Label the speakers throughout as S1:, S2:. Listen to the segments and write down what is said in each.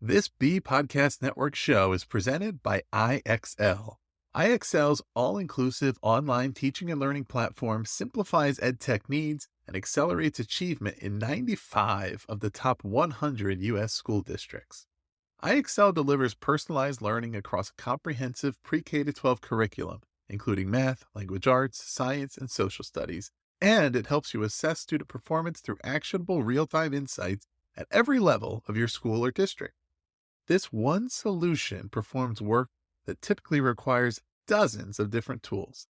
S1: This B Podcast Network show is presented by IXL. IXL's all-inclusive online teaching and learning platform simplifies edtech needs and accelerates achievement in 95 of the top 100 U.S. school districts. IXL delivers personalized learning across a comprehensive pre-K-12 curriculum, including math, language arts, science, and social studies, and it helps you assess student performance through actionable real-time insights at every level of your school or district. This one solution performs work that typically requires dozens of different tools.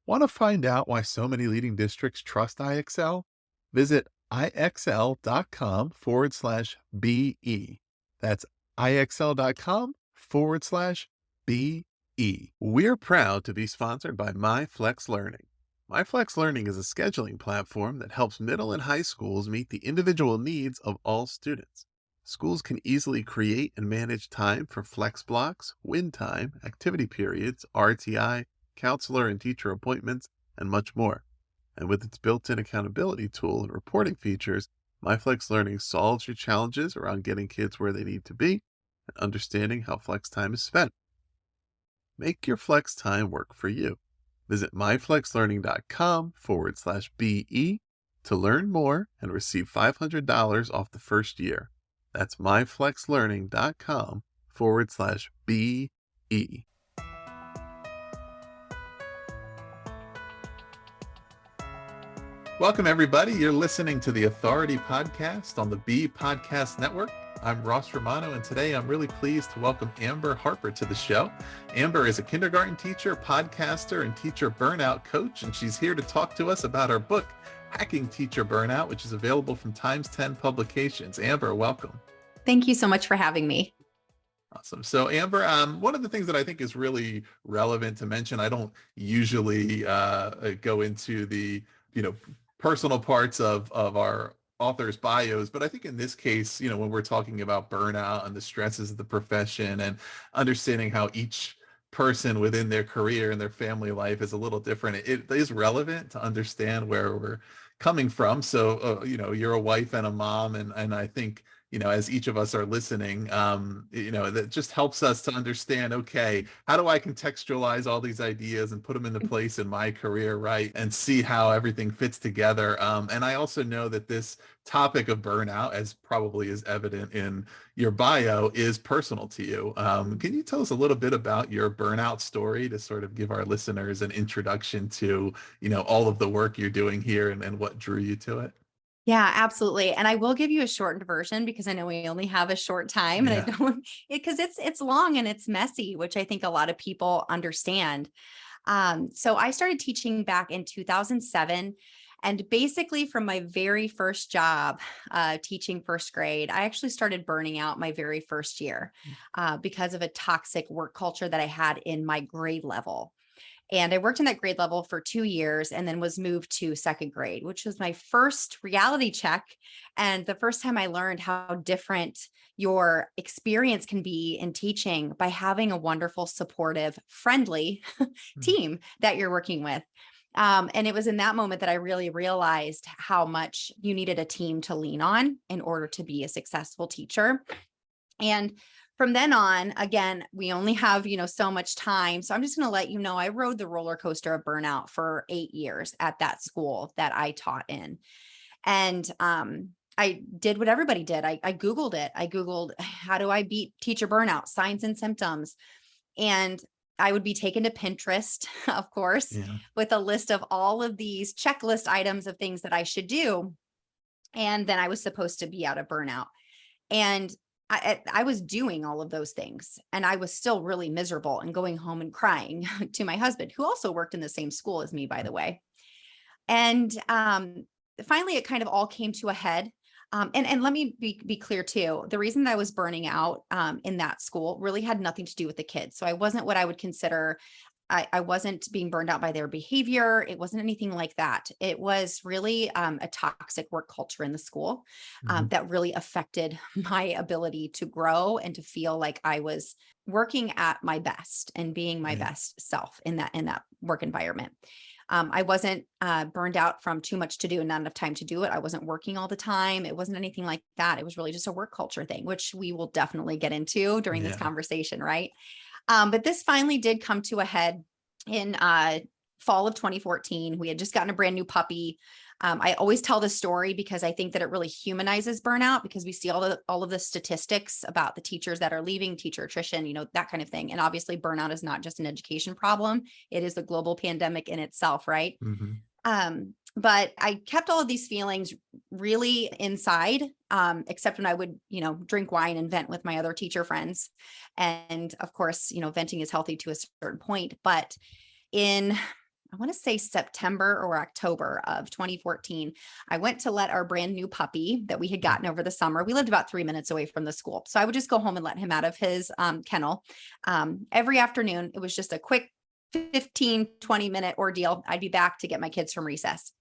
S1: Want to find out why so many leading districts trust IXL? Visit ixl.com/BE. That's ixl.com/BE. We're proud to be sponsored by MyFlex Learning. MyFlex Learning is a scheduling platform that helps middle and high schools meet the individual needs of all students. Schools can easily create and manage time for flex blocks, win time, activity periods, RTI, counselor and teacher appointments, and much more. And with its built-in accountability tool and reporting features, MyFlex Learning solves your challenges around getting kids where they need to be and understanding how flex time is spent. Make your flex time work for you. Visit myflexlearning.com/BE to learn more and receive $500 off the first year. That's myflexlearning.com/BE. Welcome, everybody. You're listening to the Authority Podcast on the B Podcast Network. I'm Ross Romano, and today I'm really pleased to welcome Amber Harper to the show. Amber is a kindergarten teacher, podcaster, and teacher burnout coach, and she's here to talk to us about her book, Hacking Teacher Burnout, which is available from Times 10 Publications. Amber, welcome.
S2: Thank you so much for having me.
S1: Awesome. So Amber, one of the things that I think is really relevant to mention, I don't usually go into the, personal parts of our authors' bios, but I think in this case, when we're talking about burnout and the stresses of the profession and understanding how each person within their career and their family life is a little different, it is relevant to understand where we're coming from. So, you're a wife and a mom, and I think, as each of us are listening, that just helps us to understand, okay, how do I contextualize all these ideas and put them into place in my career, right? And see how everything fits together. And I also know that this topic of burnout, as probably is evident in your bio, is personal to you. Can you tell us a little bit about your burnout story to sort of give our listeners an introduction to, all of the work you're doing here and what drew you to it?
S2: Yeah, absolutely. And I will give you a shortened version because I know we only have a short time and I
S1: Yeah.
S2: don't because it's long and it's messy, which I think a lot of people understand. So I started teaching back in 2007. And basically from my very first job, teaching first grade, I actually started burning out my very first year because of a toxic work culture that I had in my grade level. And I worked in that grade level for 2 years and then was moved to second grade, which was my first reality check. And the first time I learned how different your experience can be in teaching by having a wonderful, supportive, friendly team that you're working with. And it was in that moment that I really realized how much you needed a team to lean on in order to be a successful teacher. And from then on, again, we only have, so much time. So I'm just going to let you know, I rode the roller coaster of burnout for 8 years at that school that I taught in. And I did what everybody did. I Googled it. I Googled, how do I beat teacher burnout, signs and symptoms? And I would be taken to Pinterest, of course,
S1: Yeah.
S2: with a list of all of these checklist items of things that I should do. And then I was supposed to be out of burnout. And I was doing all of those things and I was still really miserable and going home and crying to my husband, who also worked in the same school as me, by the way. And finally, it kind of all came to a head. And let me be clear too. The reason that I was burning out in that school really had nothing to do with the kids. So I wasn't what I would consider, I wasn't being burned out by their behavior. It wasn't anything like that. It was really a toxic work culture in the school
S1: Mhm.
S2: that really affected my ability to grow and to feel like I was working at my best and being my
S1: Yeah.
S2: best self in that work environment. I wasn't burned out from too much to do and not enough time to do it. I wasn't working all the time. It wasn't anything like that. It was really just a work culture thing, which we will definitely get into during this
S1: Yeah.
S2: conversation, right? But this finally did come to a head in fall of 2014. We had just gotten a brand new puppy. I always tell this story because I think that it really humanizes burnout, because we see all of the statistics about the teachers that are leaving, teacher attrition, that kind of thing. And obviously burnout is not just an education problem. It is a global pandemic in itself, right? But I kept all of these feelings really inside, except when I would, drink wine and vent with my other teacher friends. And of course, venting is healthy to a certain point, but in, I want to say September or October of 2014, I went to let our brand new puppy that we had gotten over the summer. We lived about 3 minutes away from the school. So I would just go home and let him out of his kennel every afternoon. It was just a quick 15, 20-minute ordeal. I'd be back to get my kids from recess.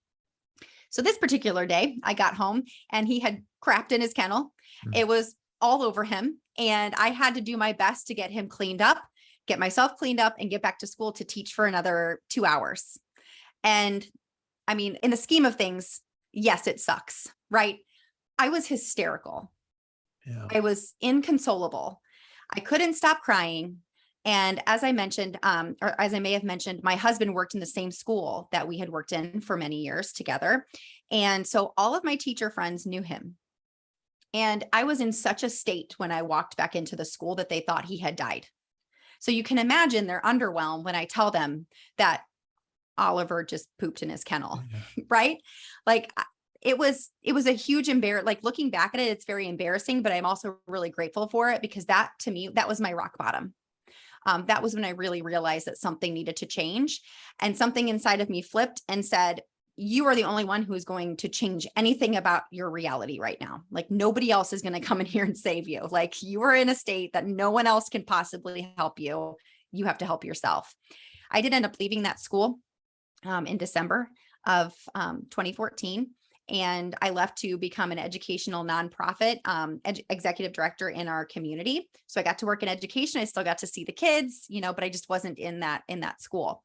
S2: So this particular day, I got home and he had crapped in his kennel. It was all over him. And I had to do my best to get him cleaned up, get myself cleaned up, and get back to school to teach for another 2 hours. And I mean, in the scheme of things, yes, it sucks, right? I was hysterical.
S1: Yeah.
S2: I was inconsolable. I couldn't stop crying. And as I mentioned, or as I may have mentioned, my husband worked in the same school that we had worked in for many years together. And so all of my teacher friends knew him. And I was in such a state when I walked back into the school that they thought he had died. So you can imagine their underwhelm when I tell them that Oliver just pooped in his kennel, right? Like it was a huge like looking back at it, it's very embarrassing, but I'm also really grateful for it, because that, to me, that was my rock bottom. That was when I really realized that something needed to change, and something inside of me flipped and said, you are the only one who is going to change anything about your reality right now. Like nobody else is going to come in here and save you. Like you are in a state that no one else can possibly help you. You have to help yourself. I did end up leaving that school in December of 2014. And I left to become an educational nonprofit executive director in our community. So I got to work in education. I still got to see the kids, but I just wasn't in that school.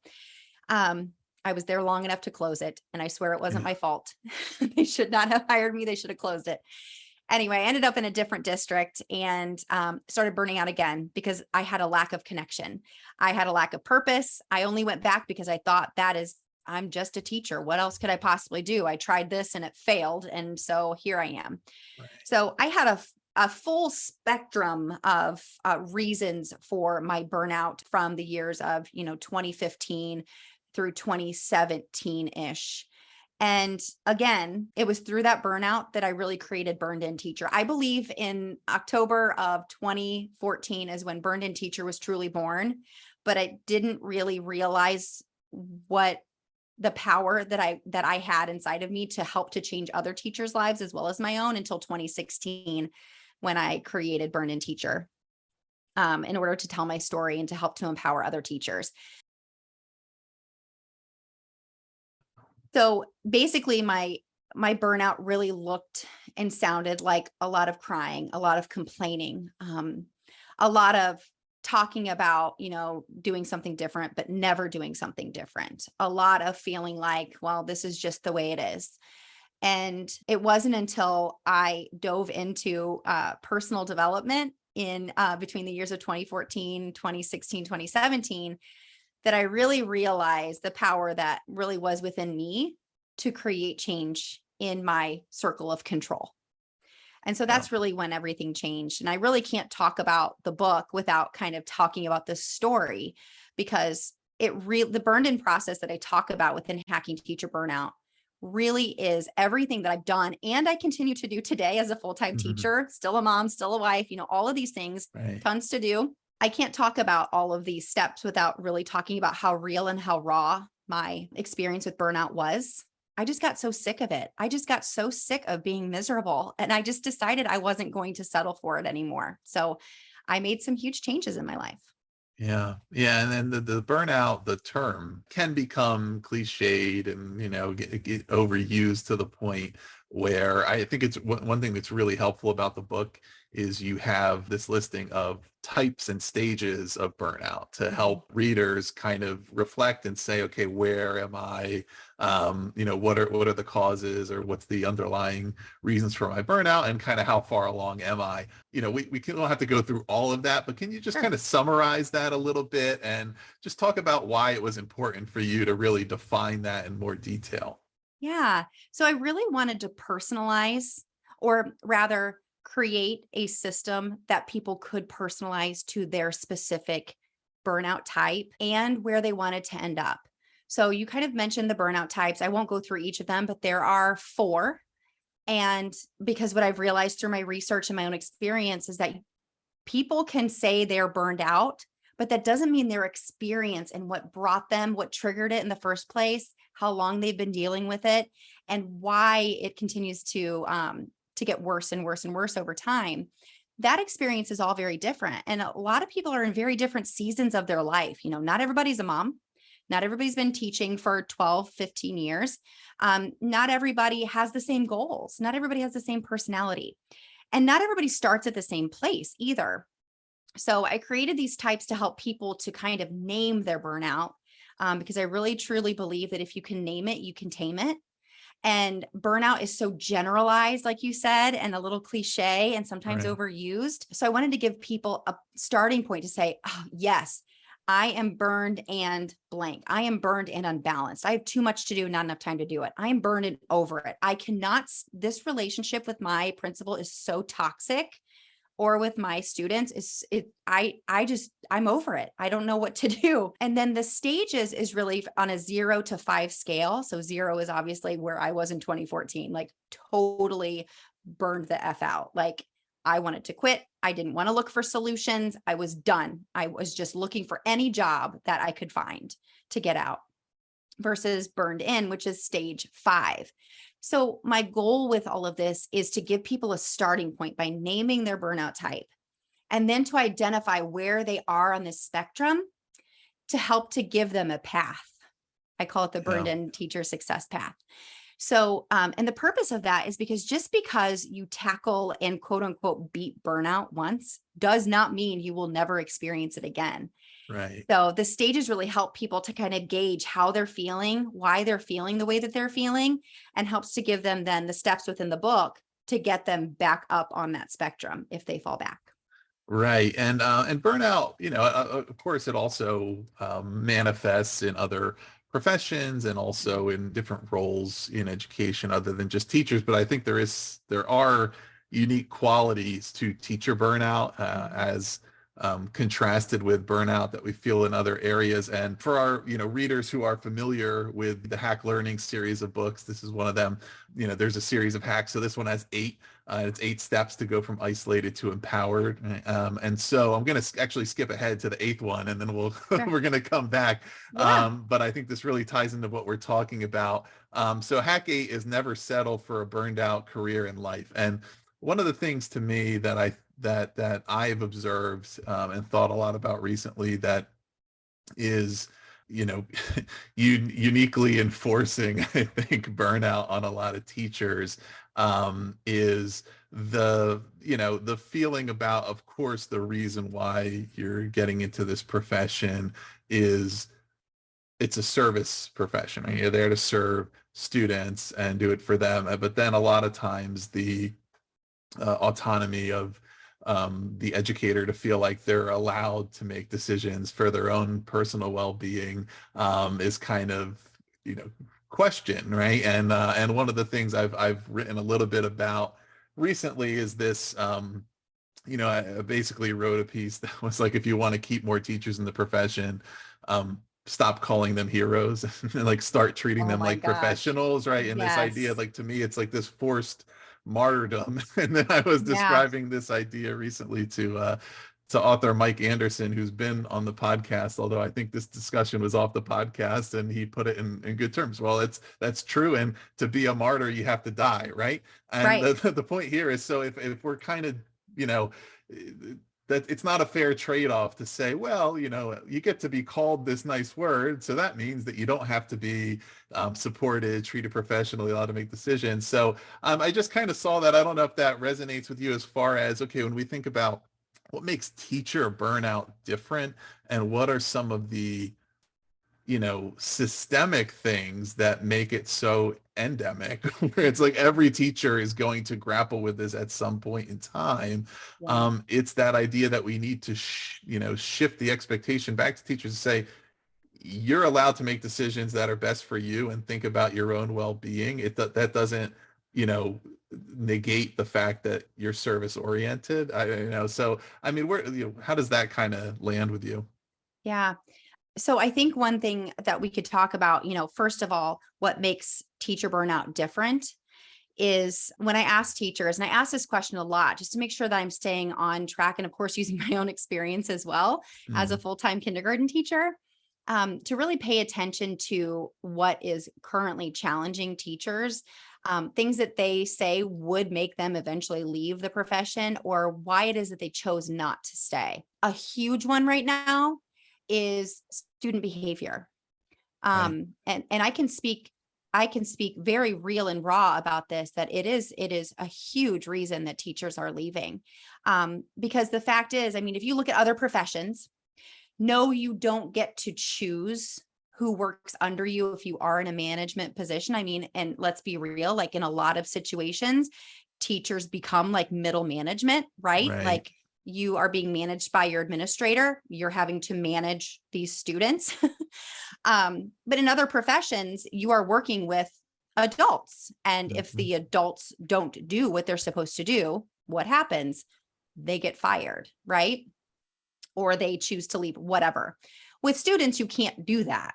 S2: I was there long enough to close it. And I swear it wasn't my fault. They should not have hired me. They should have closed it. Anyway, I ended up in a different district and started burning out again because I had a lack of connection. I had a lack of purpose. I only went back because I thought I'm just a teacher. What else could I possibly do? I tried this and it failed. And so here I am. Right. So I had a full spectrum of reasons for my burnout from the years of, 2015 through 2017-ish. And again, it was through that burnout that I really created Burned In Teacher. I believe in October of 2014 is when Burned In Teacher was truly born, but I didn't really realize what the power that I had inside of me to help to change other teachers' lives as well as my own until 2016, when I created Burned In Teacher in order to tell my story and to help to empower other teachers. So basically my burnout really looked and sounded like a lot of crying, a lot of complaining, a lot of talking about, doing something different, but never doing something different. A lot of feeling like, well, this is just the way it is. And it wasn't until I dove into personal development in between the years of 2014, 2016, 2017, that I really realized the power that really was within me to create change in my circle of control. And so that's really when everything changed. And I really can't talk about the book without kind of talking about this story, because the burned in process that I talk about within Hacking Teacher Burnout really is everything that I've done and I continue to do today as a full-time teacher, still a mom, still a wife, all of these things, tons to do. I can't talk about all of these steps without really talking about how real and how raw my experience with burnout was. I just got so sick of it. I just got so sick of being miserable. And I just decided I wasn't going to settle for it anymore. So I made some huge changes in my life.
S1: Yeah. Yeah. And then the burnout, the term can become cliched and, get overused to the point where I think it's one thing that's really helpful about the book is you have this listing of types and stages of burnout to help readers kind of reflect and say, okay, where am I? What are the causes, or what's the underlying reasons for my burnout, and kind of how far along am I? Don't have to go through all of that, but can you just
S2: Sure.
S1: kind of summarize that a little bit and just talk about why it was important for you to really define that in more detail?
S2: Yeah. So I really wanted to personalize, or rather create a system that people could personalize to their specific burnout type and where they wanted to end up. So you kind of mentioned the burnout types. I won't go through each of them, but there are four. And because what I've realized through my research and my own experience is that people can say they're burned out, but that doesn't mean their experience and what brought them, what triggered it in the first place, how long they've been dealing with it, and why it continues to get worse and worse and worse over time. That experience is all very different. And a lot of people are in very different seasons of their life. Not everybody's a mom. Not everybody's been teaching for 12, 15 years. Not everybody has the same goals. Not everybody has the same personality. And not everybody starts at the same place either. So I created these types to help people to kind of name their burnout, because I really truly believe that if you can name it, you can tame it. And burnout is so generalized, like you said, and a little cliche and sometimes
S1: Right.
S2: overused. So I wanted to give people a starting point to say, oh, yes, I am burned and blank. I am burned and unbalanced. I have too much to do, not enough time to do it. I am burned and over it. I cannot, this relationship with my principal is so toxic, or with my students I'm over it. I don't know what to do. And then the stages is really on a 0 to 5 scale. So 0 is obviously where I was in 2014, like totally burned the F out. Like I wanted to quit. I didn't want to look for solutions. I was done. I was just looking for any job that I could find to get out, versus burned in, which is stage 5. So my goal with all of this is to give people a starting point by naming their burnout type, and then to identify where they are on this spectrum to help to give them a path. I call it the burned
S1: Yeah.
S2: in teacher success path. So, and the purpose of that is because just because you tackle and quote unquote beat burnout once does not mean you will never experience it again.
S1: Right.
S2: So the stages really help people to kind of gauge how they're feeling, why they're feeling the way that they're feeling, and helps to give them then the steps within the book to get them back up on that spectrum if they fall back.
S1: Right. And burnout, of course, it also manifests in other professions and also in different roles in education other than just teachers. But I think there are unique qualities to teacher burnout, as contrasted with burnout that we feel in other areas. And for our, readers who are familiar with the Hack Learning series of books, this is one of them. There's a series of hacks. So this one has 8. It's 8 steps to go from isolated to empowered. And so I'm going to actually skip ahead to the 8th one, and then
S2: Sure.
S1: we're going to come back.
S2: Yeah.
S1: But I think this really ties into what we're talking about. So hack 8 is never settle for a burned out career in life. And one of the things to me that I've observed and thought a lot about recently that is, you know, uniquely enforcing, I think, burnout on a lot of teachers, is the feeling about, of course, the reason why you're getting into this profession is it's a service profession. Right? You're there to serve students and do it for them. But then a lot of times the autonomy of the educator to feel like they're allowed to make decisions for their own personal well-being is kind of, questioned, right? And one of the things I've written a little bit about recently is this. I basically wrote a piece that was like, if you want to keep more teachers in the profession, stop calling them heroes and like start treating
S2: Oh
S1: them
S2: my
S1: like
S2: gosh.
S1: professionals, right? And this idea,
S2: Yes.
S1: like to me, it's like this forced martyrdom. And then I was
S2: Yeah.
S1: describing this idea recently to author Mike Anderson, who's been on the podcast, although I think this discussion was off the podcast, and he put it in good terms. Well, that's true. And to be a martyr, you have to die, right? And
S2: Right.
S1: the point here is, so if we're kind of, you know, that it's not a fair trade-off to say, well, you get to be called this nice word, so that means that you don't have to be supported, treated professionally, allowed to make decisions. So I just kind of saw that. I don't know if that resonates with you as far as, okay, when we think about what makes teacher burnout different and what are some of the systemic things that make it so endemic, where it's like every teacher is going to grapple with this at some point in time.
S2: Yeah.
S1: It's that idea that we need to, shift the expectation back to teachers to say, you're allowed to make decisions that are best for you and think about your own well-being. That doesn't, negate the fact that you're service oriented. So, I mean, how does that kind of land with you?
S2: Yeah. So I think one thing that we could talk about, first of all, what makes teacher burnout different is when I ask teachers, and I ask this question a lot just to make sure that I'm staying on track, and of course, using my own experience as well as a full-time kindergarten teacher, to really pay attention to what is currently challenging teachers, things that they say would make them eventually leave the profession, or why it is that they chose not to stay. A huge one right now is student behavior.
S1: Right.
S2: And I can speak very real and raw about this, that it is a huge reason that teachers are leaving. Because the fact is, I mean, if you look at other professions, no, you don't get to choose who works under you if you are in a management position. I mean, and let's be real, like in a lot of situations, teachers become like middle management, right?
S1: Right.
S2: Like you are being managed by your administrator. You're having to manage these students. But in other professions, you are working with adults. And if the adults don't do what they're supposed to do, what happens? They get fired, right? Or they choose to leave, whatever. With students, you can't do that.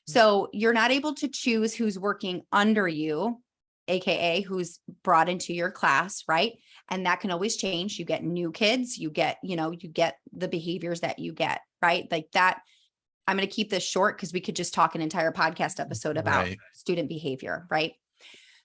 S2: So you're not able to choose who's working under you, AKA who's brought into your class, right? And that can always change. You get new kids, you get the behaviors that you get, right? Like that. I'm going to keep this short because we could just talk an entire podcast episode about
S1: Right.
S2: student behavior, right?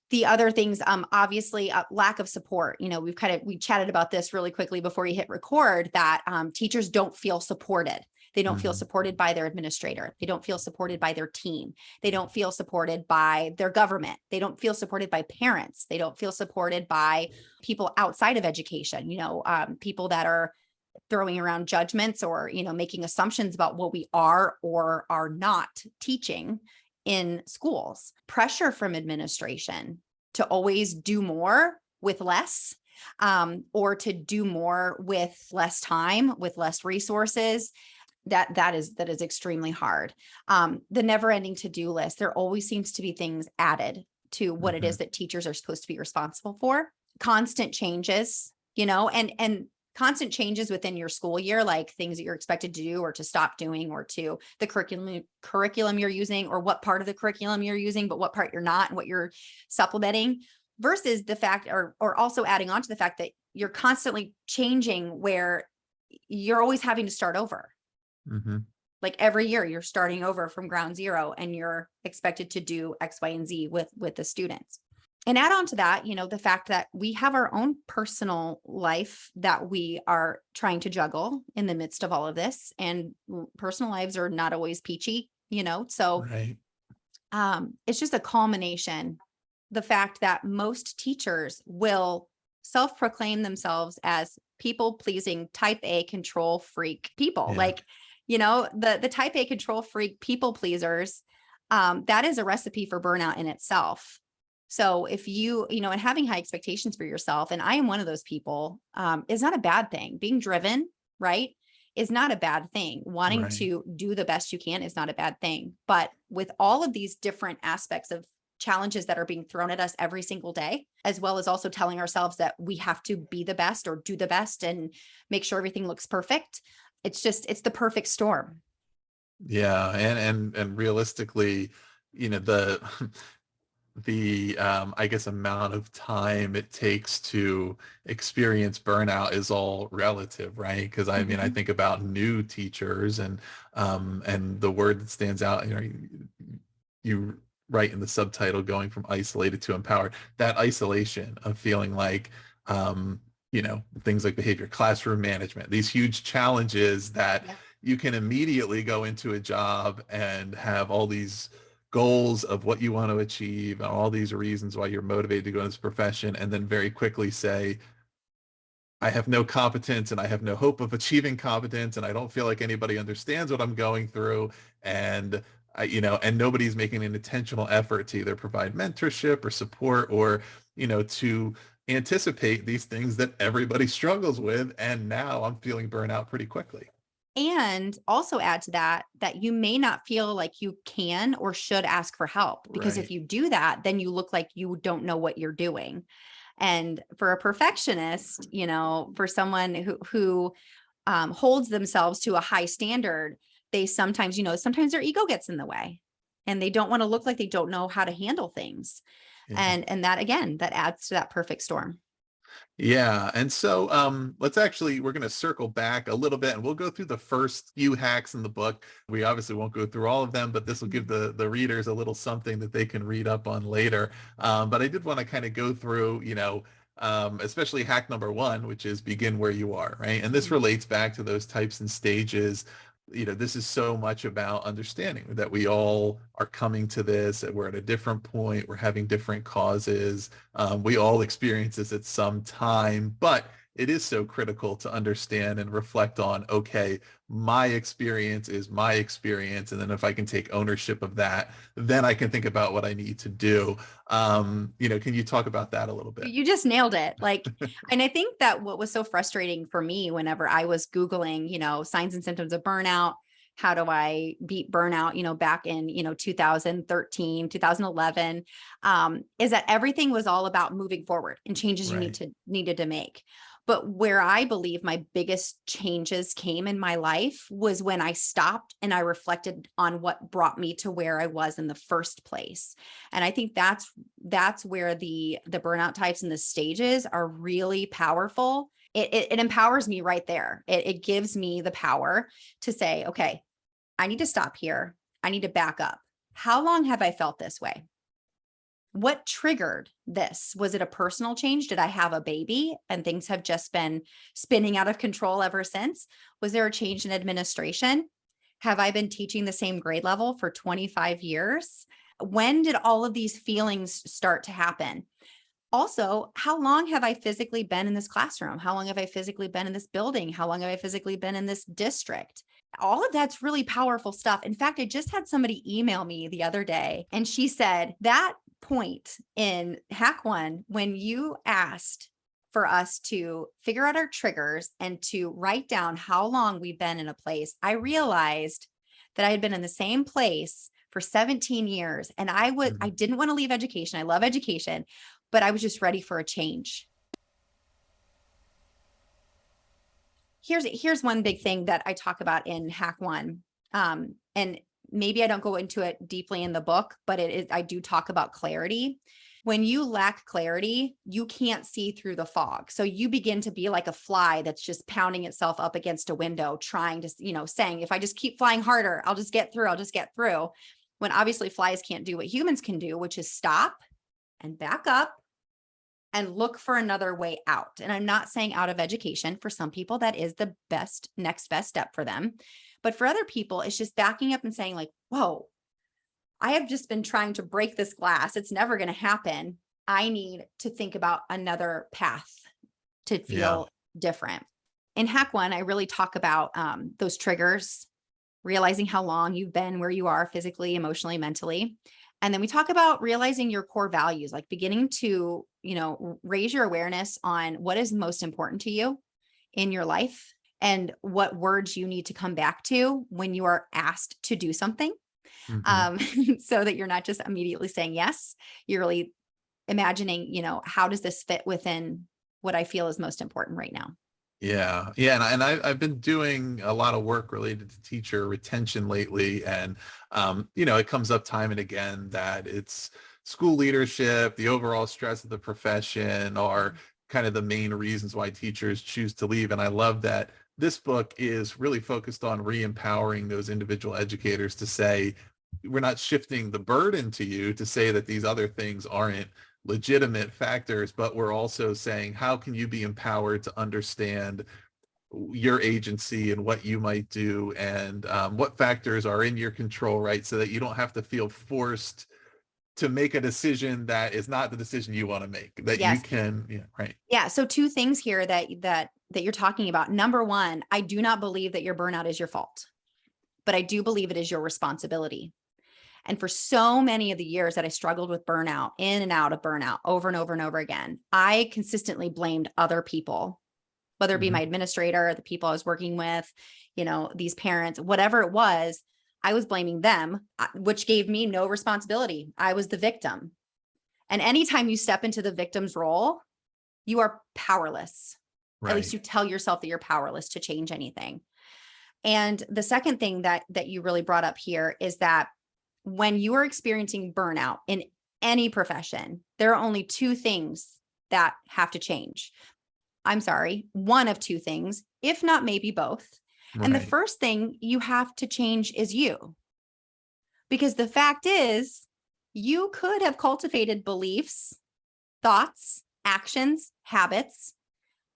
S2: The other things, obviously, lack of support. We chatted about this really quickly before you hit record, that teachers don't feel supported. They don't feel supported by their administrator. They don't feel supported by their team. They don't feel supported by their government. They don't feel supported by parents. They don't feel supported by people outside of education, people that are throwing around judgments or, making assumptions about what we are or are not teaching in schools. Pressure from administration to always do more with less, or to do more with less time, with less resources. That is extremely hard. The never ending to-do list. There always seems to be things added to what it is that teachers are supposed to be responsible for. Constant changes, and constant changes within your school year, like things that you're expected to do or to stop doing, or to the curriculum you're using, or what part of the curriculum you're using, but what part you're not, and what you're supplementing, versus the fact, or also adding on to the fact that you're constantly changing, where you're always having to start over. Like every year you're starting over from ground zero, and you're expected to do X, Y, and Z with the students. And add on to that, the fact that we have our own personal life that we are trying to juggle in the midst of all of this, and personal lives are not always peachy, so
S1: Right.
S2: It's just a culmination. The fact that most teachers will self-proclaim themselves as people-pleasing type A control freak people.
S1: Yeah.
S2: Like, the type A control freak people pleasers, that is a recipe for burnout in itself. So if and having high expectations for yourself, and I am one of those people, is not a bad thing. Being driven, right, is not a bad thing. Wanting
S1: Right.
S2: to do the best you can is not a bad thing. But with all of these different aspects of challenges that are being thrown at us every single day, as well as also telling ourselves that we have to be the best or do the best and make sure everything looks perfect, it's the perfect storm.
S1: Yeah. And realistically, the I guess amount of time it takes to experience burnout is all relative, right? Because I mean, I think about new teachers, and the word that stands out, you write in the subtitle, going from isolated to empowered. That isolation of feeling like things like behavior, classroom management, these huge challenges that
S2: Yeah.
S1: you can immediately go into a job and have all these goals of what you want to achieve and all these reasons why you're motivated to go into this profession, and then very quickly say, I have no competence and I have no hope of achieving competence, and I don't feel like anybody understands what I'm going through. And and nobody's making an intentional effort to either provide mentorship or support, or, to anticipate these things that everybody struggles with. And now I'm feeling burnout pretty quickly.
S2: And also add to that, that you may not feel like you can or should ask for help, because if
S1: Right.
S2: you do that, then you look like you don't know what you're doing. And for a perfectionist, for someone who holds themselves to a high standard, they sometimes, sometimes their ego gets in the way and they don't want to look like they don't know how to handle things.
S1: Yeah.
S2: And that, again, that adds to that perfect storm.
S1: Yeah. And so we're going to circle back a little bit and we'll go through the first few hacks in the book. We obviously won't go through all of them, but this will give the readers a little something that they can read up on later. But I did want to kind of go through, especially hack number one, which is begin where you are, right? And this relates back to those types and stages. This is so much about understanding that we all are coming to this, that we're at a different point, we're having different causes. We all experience this at some time, but it is so critical to understand and reflect on, okay, my experience is my experience. And then if I can take ownership of that, then I can think about what I need to do. Can you talk about that a little bit?
S2: You just nailed it. And I think that what was so frustrating for me whenever I was Googling, signs and symptoms of burnout, how do I beat burnout, back in, 2013, 2011, is that everything was all about moving forward and changes you
S1: Right.
S2: needed to make. But where I believe my biggest changes came in my life was when I stopped and I reflected on what brought me to where I was in the first place. And I think that's where the burnout types and the stages are really powerful. It empowers me right there. It gives me the power to say, okay, I need to stop here. I need to back up. How long have I felt this way? What triggered this? Was it a personal change? Did I have a baby and things have just been spinning out of control ever since? Was there a change in administration? Have I been teaching the same grade level for 25 years? When did all of these feelings start to happen? Also, how long have I physically been in this classroom? How long have I physically been in this building? How long have I physically been in this district? All of that's really powerful stuff. In fact, I just had somebody email me the other day and she said that point in hack one, when you asked for us to figure out our triggers and to write down how long we've been in a place, I realized that I had been in the same place for 17 years. And I didn't want to leave education. I love education, but I was just ready for a change. Here's one big thing that I talk about in hack one. And maybe I don't go into it deeply in the book, but I do talk about clarity. When you lack clarity, you can't see through the fog. So you begin to be like a fly that's just pounding itself up against a window, trying to, saying, if I just keep flying harder, I'll just get through. When obviously flies can't do what humans can do, which is stop and back up and look for another way out. And I'm not saying out of education. For some people, that is the next best step for them. But for other people, it's just backing up and saying like, whoa, I have just been trying to break this glass. It's never going to happen. I need to think about another path to feel different. In hack one, I really talk about those triggers, realizing how long you've been where you are physically, emotionally, mentally. And then we talk about realizing your core values, like beginning to, raise your awareness on what is most important to you in your life and what words you need to come back to when you are asked to do something. So that you're not just immediately saying yes, you're really imagining, how does this fit within what I feel is most important right now?
S1: Yeah. Yeah. And I've been doing a lot of work related to teacher retention lately. And, it comes up time and again that it's school leadership, the overall stress of the profession are kind of the main reasons why teachers choose to leave. And I love that this book is really focused on re-empowering those individual educators to say, we're not shifting the burden to you to say that these other things aren't legitimate factors, but we're also saying, how can you be empowered to understand your agency and what you might do, and what factors are in your control, right? So that you don't have to feel forced to make a decision that is not the decision you want to make, that you
S2: Yes.
S1: can, yeah, right.
S2: Yeah. So two things here that you're talking about. Number one, I do not believe that your burnout is your fault, but I do believe it is your responsibility. And for so many of the years that I struggled with burnout, in and out of burnout over and over and over again, I consistently blamed other people, whether it be my administrator, the people I was working with, these parents, whatever it was, I was blaming them, which gave me no responsibility. I was the victim. And anytime you step into the victim's role, you are powerless. At least
S1: Right.
S2: you tell yourself that you're powerless to change anything. And the second thing that you really brought up here is that when you are experiencing burnout in any profession, there are only two things that have to change. I'm sorry, one of two things, if not maybe both. And the
S1: Right.
S2: first thing you have to change is you. Because the fact is, you could have cultivated beliefs, thoughts, actions, habits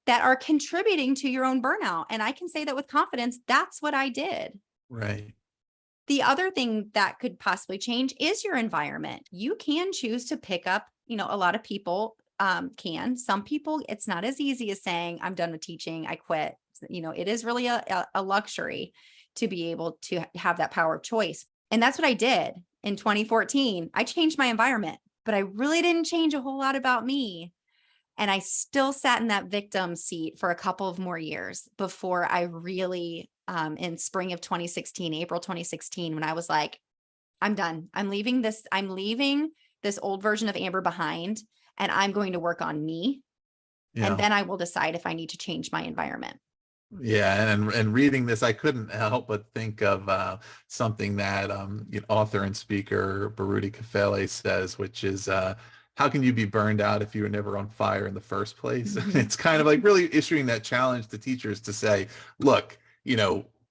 S2: that are contributing to your own burnout. And I can say that with confidence, that's what I did.
S1: Right.
S2: The other thing that could possibly change is your environment. You can choose to pick up, a lot of people can. Some people, it's not as easy as saying, I'm done with teaching, I quit. It is really a luxury to be able to have that power of choice. And that's what I did in 2014. I changed my environment, but I really didn't change a whole lot about me. And I still sat in that victim seat for a couple of more years before I really, in spring of 2016, April 2016, when I was like, I'm done. I'm leaving this old version of Amber behind, and I'm going to work on me. And
S1: Yeah.
S2: then I will decide if I need to change my environment.
S1: Yeah, and reading this, I couldn't help but think of something that author and speaker Baruti Kafele says, which is, how can you be burned out if you were never on fire in the first place? It's kind of like really issuing that challenge to teachers to say, look,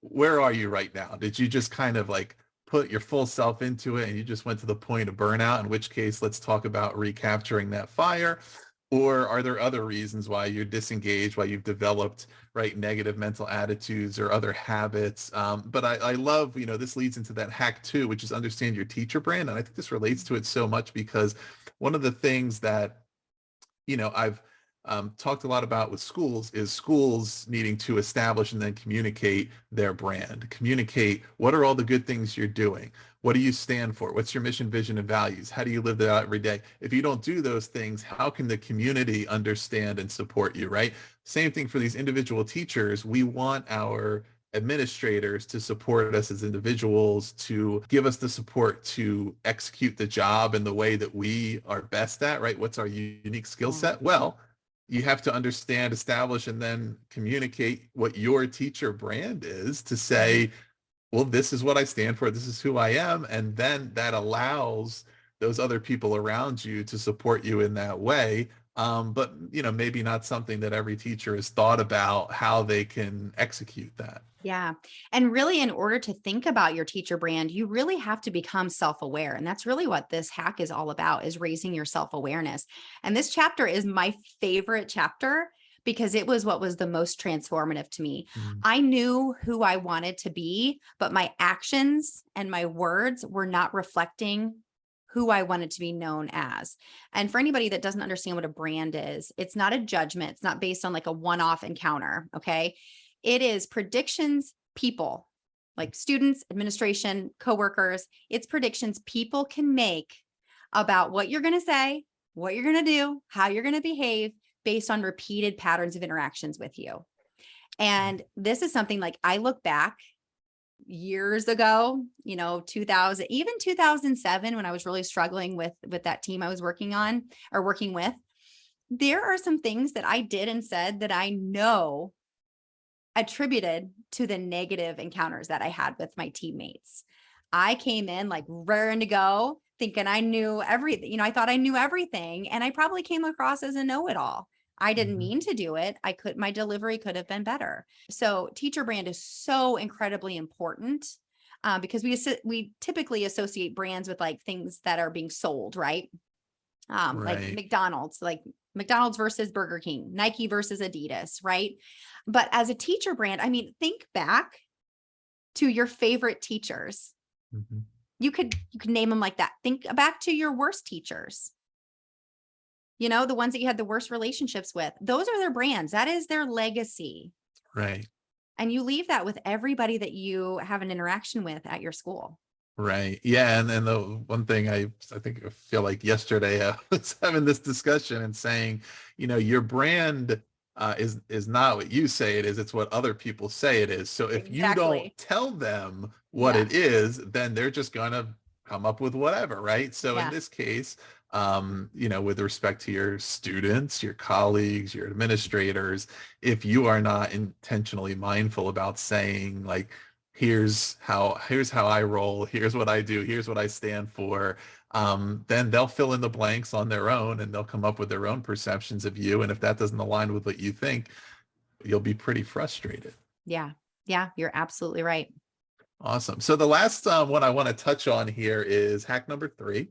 S1: where are you right now? Did you just kind of like put your full self into it and you just went to the point of burnout? In which case, let's talk about recapturing that fire. Or are there other reasons why you're disengaged, why you've developed negative mental attitudes or other habits? But I love, this leads into that hack too, which is understand your teacher brand. And I think this relates to it so much because one of the things that, I've talked a lot about with schools is schools needing to establish and then communicate their brand, communicate what are all the good things you're doing. What do you stand for? What's your mission, vision, and values? How do you live that out every day? If you don't do those things, how can the community understand and support you, right? Same thing for these individual teachers. We want our administrators to support us as individuals, to give us the support to execute the job in the way that we are best at, right? What's our unique skill set? Well, you have to understand, establish, and then communicate what your teacher brand is to say, well, this is what I stand for. This is who I am. And then that allows those other people around you to support you in that way. But, maybe not something that every teacher has thought about how they can execute that.
S2: Yeah. And really, in order to think about your teacher brand, you really have to become self-aware. And that's really what this hack is all about, is raising your self-awareness. And this chapter is my favorite chapter because it was what was the most transformative to me.
S1: Mm.
S2: I knew who I wanted to be, but my actions and my words were not reflecting who I wanted to be known as. And for anybody that doesn't understand what a brand is, it's not a judgment. It's not based on like a one-off encounter. Okay. It is predictions people, like students, administration, coworkers. It's predictions people can make about what you're going to say, what you're going to do, how you're going to behave based on repeated patterns of interactions with you. And this is something like I look back years ago, 2000, even 2007, when I was really struggling with that team I was working with, there are some things that I did and said that I know attributed to the negative encounters that I had with my teammates. I came in like raring to go, thinking I knew everything. I thought I knew everything, and I probably came across as a know-it-all. I didn't mean to do it. My delivery could have been better. So teacher brand is so incredibly important because we typically associate brands with like things that are being sold, right? Like
S1: Right.
S2: McDonald's versus Burger King, Nike versus Adidas, right? But as a teacher brand, I mean, think back to your favorite teachers.
S1: Mhm.
S2: You could name them like that. Think back to your worst teachers, the ones that you had the worst relationships with. Those are their brands. That is their legacy.
S1: Right.
S2: And you leave that with everybody that you have an interaction with at your school.
S1: Right. Yeah. And then the one thing I think I feel like yesterday I was having this discussion and saying, your brand is not what you say it is, it's what other people say it is. So if you don't
S2: Exactly.
S1: tell them what
S2: Yeah.
S1: it is, then they're just gonna come up with whatever, right? So in
S2: Yeah.
S1: this case, with respect to your students, your colleagues, your administrators, if you are not intentionally mindful about saying like, here's how I roll, here's what I do, here's what I stand for, then they'll fill in the blanks on their own and they'll come up with their own perceptions of you. And if that doesn't align with what you think, you'll be pretty frustrated.
S2: Yeah. Yeah. You're absolutely right.
S1: Awesome. So the last one I want to touch on here is hack number 3,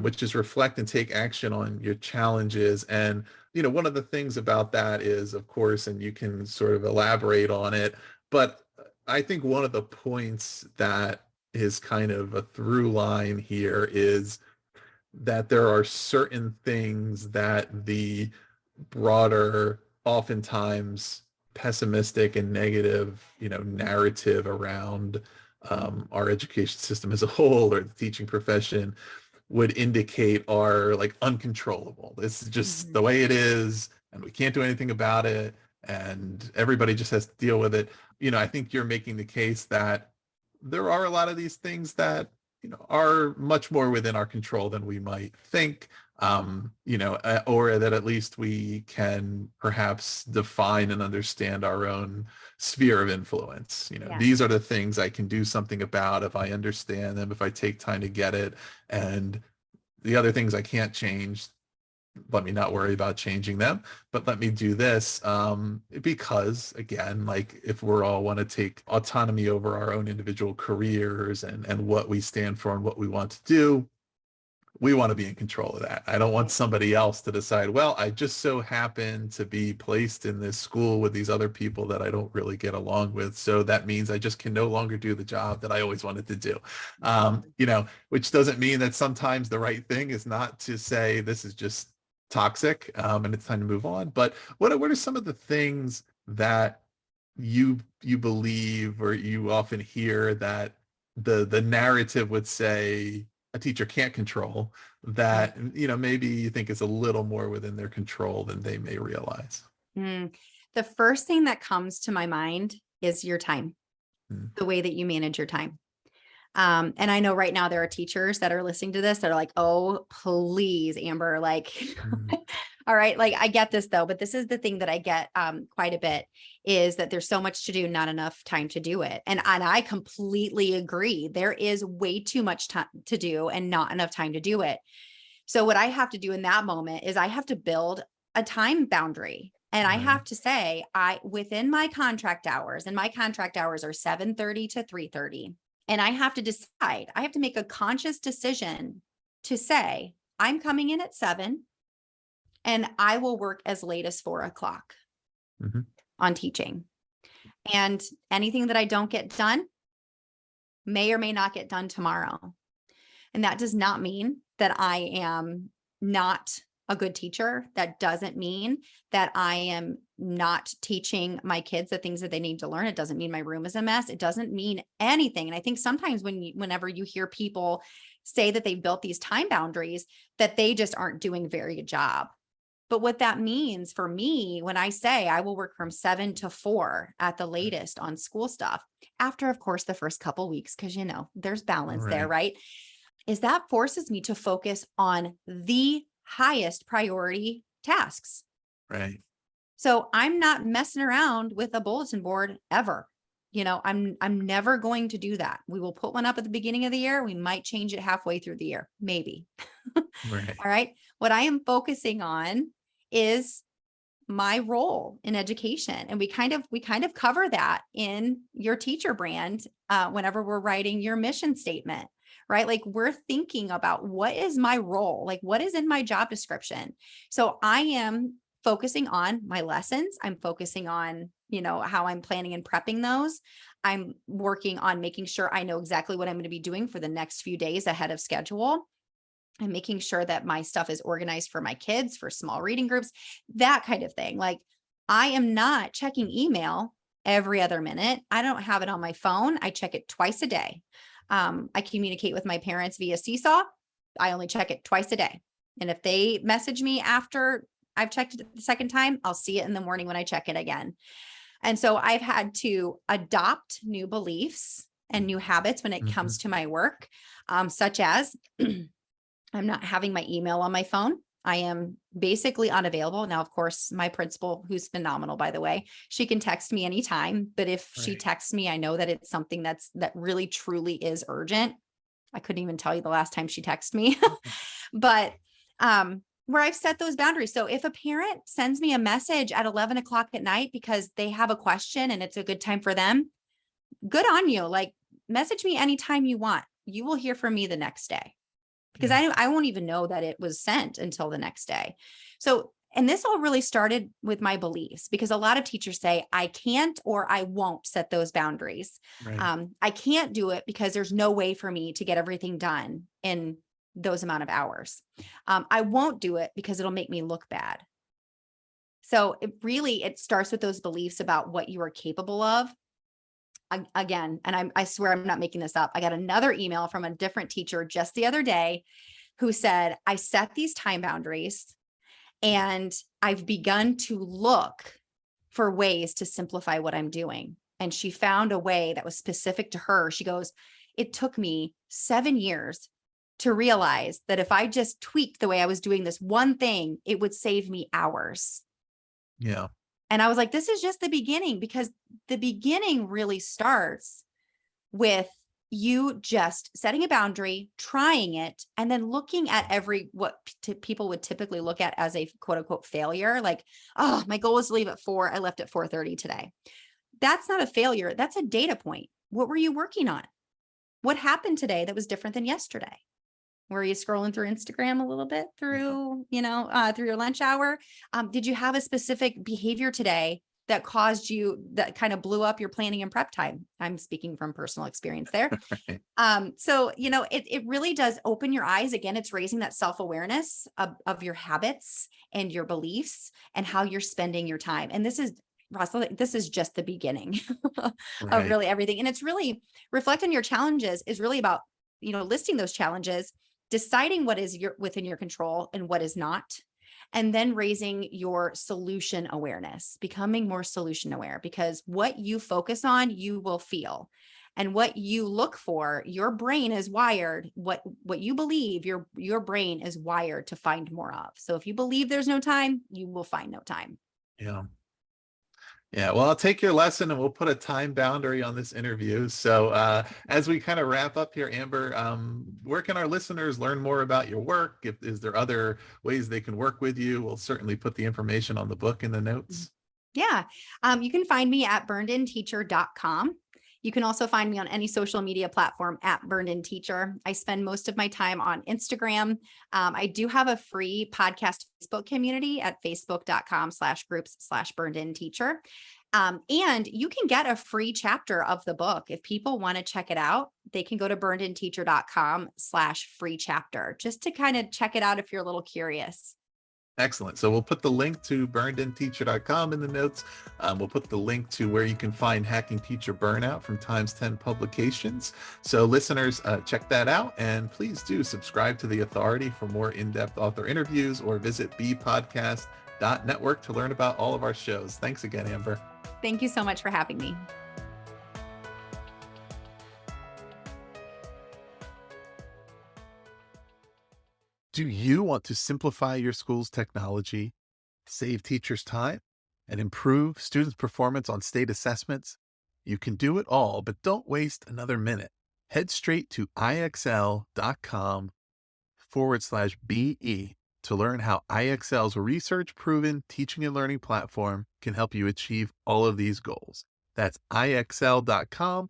S1: which is reflect and take action on your challenges. And, one of the things about that is, of course, and you can sort of elaborate on it, but I think one of the points that is kind of a through line here is that there are certain things that the broader, oftentimes pessimistic and negative, narrative around our education system as a whole or the teaching profession would indicate are like uncontrollable. This is just
S2: Mhm.
S1: the way it is, and we can't do anything about it, and everybody just has to deal with it. I think you're making the case that there are a lot of these things that are much more within our control than we might think, or that at least we can perhaps define and understand our own sphere of influence.
S2: Yeah.
S1: These are the things I can do something about if I understand them, if I take time to get it. And the other things I can't change, let me not worry about changing them, but let me do this, because again, like if we're all want to take autonomy over our own individual careers and what we stand for and what we want to do, we want to be in control of that. I don't want
S2: Right.
S1: somebody else to decide, well, I just so happen to be placed in this school with these other people that I don't really get along with. So that means I just can no longer do the job that I always wanted to do.
S2: Mhm.
S1: Which doesn't mean that sometimes the right thing is not to say this is just toxic, and it's time to move on. But what are some of the things that you believe or you often hear that the narrative would say a teacher can't control, that maybe you think is a little more within their control than they may realize?
S2: Mm. The first thing that comes to my mind is your time,
S1: Mm,
S2: the way that you manage your time. And I know right now there are teachers that are listening to this that are like, oh, please, Amber, like,
S1: mm,
S2: all right, like I get this though, but this is the thing that I get quite a bit is that there's so much to do, not enough time to do it. And I completely agree. There is way too much time to do and not enough time to do it. So what I have to do in that moment is I have to build a time boundary. And I
S1: right.
S2: have to say, within my contract hours, and my contract hours are 7:30 to 3:30. And I have to decide, I have to make a conscious decision to say, I'm coming in at 7 and I will work as late as 4 o'clock
S1: Mhm.
S2: on teaching. And anything that I don't get done may or may not get done tomorrow. And that does not mean that I am not a good teacher. That doesn't mean that I am not teaching my kids the things that they need to learn. It doesn't mean my room is a mess. It doesn't mean anything. And I think sometimes whenever you hear people say that they've built these time boundaries, that they just aren't doing a very good job. But what that means for me, when I say I will work from 7 to 4 at the latest on school stuff, after, of course, the first couple weeks, because, there's balance there,
S1: Right.
S2: right? Is that forces me to focus on the highest priority tasks.
S1: Right.
S2: So I'm not messing around with a bulletin board ever. I'm never going to do that. We will put one up at the beginning of the year. We might change it halfway through the year, maybe. All
S1: Right.
S2: right. What I am focusing on is my role in education. And we kind of cover that in your teacher brand whenever we're writing your mission statement. right? Like we're thinking about what is my role? Like what is in my job description? So I am focusing on my lessons. I'm focusing on, how I'm planning and prepping those. I'm working on making sure I know exactly what I'm going to be doing for the next few days ahead of schedule. I'm making sure that my stuff is organized for my kids, for small reading groups, that kind of thing. Like I am not checking email every other minute. I don't have it on my phone. I check it twice a day. I communicate with my parents via Seesaw. I only check it twice a day. And if they message me after I've checked it the second time, I'll see it in the morning when I check it again. And so I've had to adopt new beliefs and new habits when it comes to my work, such as I'm not having my email on my phone. I am basically unavailable. Now, of course, my principal, who's phenomenal, by the way, she can text me anytime, but if she texts me, I know that it's something that really truly is urgent. I couldn't even tell you the last time she texted me, but, where I've set those boundaries. So if a parent sends me a message at 11 o'clock at night because they have a question and it's a good time for them, good on you. Like message me anytime you want. You will hear from me the next day. Because I won't even know that it was sent until the next day. So, and this all really started with my beliefs, because a lot of teachers say, I can't or I won't set those boundaries.
S1: Right.
S2: I can't do it because there's no way for me to get everything done in those amount of hours. I won't do it because it'll make me look bad. So it starts with those beliefs about what you are capable of. Again, and I swear I'm not making this up. I got another email from a different teacher just the other day who said, I set these time boundaries and I've begun to look for ways to simplify what I'm doing. And she found a way that was specific to her. She goes, it took me 7 years to realize that if I just tweaked the way I was doing this one thing, it would save me hours.
S1: Yeah.
S2: And I was like, this is just the beginning, because the beginning really starts with you just setting a boundary, trying it, and then looking at what people would typically look at as a quote unquote failure. Like, oh, my goal was to leave at 4. I left at 4:30 today. That's not a failure. That's a data point. What were you working on? What happened today that was different than yesterday? Were you scrolling through Instagram a little bit through your lunch hour? Did you have a specific behavior today that that kind of blew up your planning and prep time? I'm speaking from personal experience there. So, it really does open your eyes. Again, it's raising that self-awareness of your habits and your beliefs and how you're spending your time. And this is, Russell, this is just the beginning of really everything. And it's really reflect on your challenges is really about, listing those challenges, deciding what is within your control and what is not, and then raising your solution awareness, becoming more solution aware, because what you focus on, you will feel. And what you look for, your brain is wired, what you believe, your brain is wired to find more of. So if you believe there's no time, you will find no time.
S1: Yeah. Yeah, well, I'll take your lesson and we'll put a time boundary on this interview. So as we kind of wrap up here, Amber, where can our listeners learn more about your work? Is there other ways they can work with you? We'll certainly put the information on the book in the notes.
S2: Yeah, you can find me at burnedinteacher.com. You can also find me on any social media platform at Burned In Teacher. I spend most of my time on Instagram. I do have a free podcast Facebook community at facebook.com/groups/Burned In Teacher. And you can get a free chapter of the book. If people want to check it out, they can go to burnedinteacher.com/free chapter just to kind of check it out if you're a little curious.
S1: Excellent. So we'll put the link to burnedinteacher.com in the notes. We'll put the link to where you can find Hacking Teacher Burnout from Times 10 Publications. So listeners, check that out. And please do subscribe to The Authority for more in-depth author interviews, or visit bpodcast.network to learn about all of our shows. Thanks again, Amber.
S2: Thank you so much for having me.
S1: Do you want to simplify your school's technology, save teachers time, and improve students' performance on state assessments? You can do it all, but don't waste another minute. Head straight to ixl.com/BE to learn how IXL's research-proven teaching and learning platform can help you achieve all of these goals. That's ixl.com/BE.